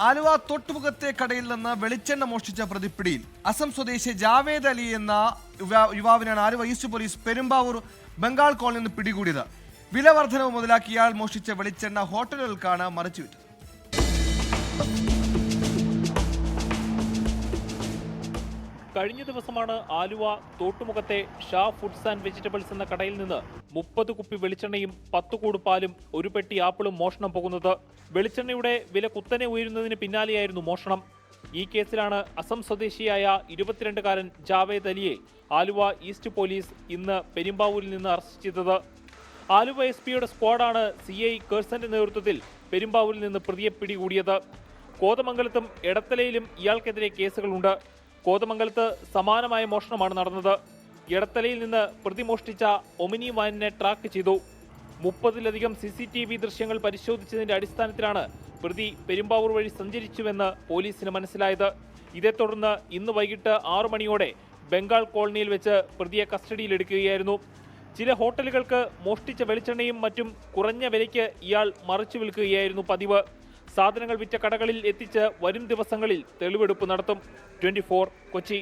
ആലുവ തൊട്ടുമുഖത്തെ കടയിൽ നിന്ന് വെളിച്ചെണ്ണ മോഷ്ടിച്ച പ്രതിപ്പിടിയിൽ. അസം സ്വദേശി ജാവേദ് അലി എന്ന യുവാവിനാണ് ആലുവ ഈസ്റ്റ് പോലീസ് പെരുമ്പാവൂർ ബംഗാൾ കോളനിയിൽ നിന്ന് പിടികൂടിയത്. വില വർധനവ് മുതലാക്കി ഇയാൾ മോഷ്ടിച്ച വെളിച്ചെണ്ണ ഹോട്ടലുകൾക്കാണ് മറിച്ചുവിറ്റത്. കഴിഞ്ഞ ദിവസമാണ് ആലുവ തോട്ടുമുഖത്തെ ഷാ ഫുഡ്സ് ആൻഡ് വെജിറ്റബിൾസ് എന്ന കടയിൽ നിന്ന് 30 കുപ്പി വെളിച്ചെണ്ണയും 10 കൂട് പാലും ഒരു പെട്ടി ആപ്പിളും മോഷണം പോകുന്നത്. വെളിച്ചെണ്ണയുടെ വില കുത്തനെ ഉയരുന്നതിന് പിന്നാലെയായിരുന്നു മോഷണം. ഈ കേസിലാണ് അസം സ്വദേശിയായ 22-കാരൻ ജാവേദ് അലിയെ ആലുവ ഈസ്റ്റ് പോലീസ് ഇന്ന് പെരുമ്പാവൂരിൽ നിന്ന് അറസ്റ്റ് ചെയ്തത്. ആലുവ SP-യുടെ സ്ക്വാഡാണ് CI കേഴ്സന്റെ നേതൃത്വത്തിൽ പെരുമ്പാവൂരിൽ നിന്ന് പ്രതിയെ പിടികൂടിയത്. കോതമംഗലത്തും എടത്തലയിലും ഇയാൾക്കെതിരെ കേസുകളുണ്ട്. കോതമംഗലത്ത് സമാനമായ മോഷണമാണ് നടന്നത്. എടത്തലയിൽ നിന്ന് പ്രതി മോഷ്ടിച്ച ഒമിനി വാനിനെ ട്രാക്ക് ചെയ്തു. 30-ലധികം CCTV ദൃശ്യങ്ങൾ പരിശോധിച്ചതിന്റെ അടിസ്ഥാനത്തിലാണ് പ്രതി പെരുമ്പാവൂർ വഴി സഞ്ചരിച്ചുവെന്ന് പോലീസിന് മനസ്സിലായത്. ഇതേ തുടർന്ന് ഇന്ന് വൈകിട്ട് 6 മണിയോടെ ബംഗാൾ കോളനിയിൽ വെച്ച് പ്രതിയെ കസ്റ്റഡിയിലെടുക്കുകയായിരുന്നു. ചില ഹോട്ടലുകൾക്ക് മോഷ്ടിച്ച വെളിച്ചെണ്ണയും മറ്റും കുറഞ്ഞ വിലയ്ക്ക് ഇയാൾ മറിച്ചു വിൽക്കുകയായിരുന്നു പതിവ്. സാധനങ്ങൾ വിറ്റ കടകളിൽ എത്തിച്ച് വരും ദിവസങ്ങളിൽ തെളിവെടുപ്പ് നടത്തും. 24 കൊച്ചി.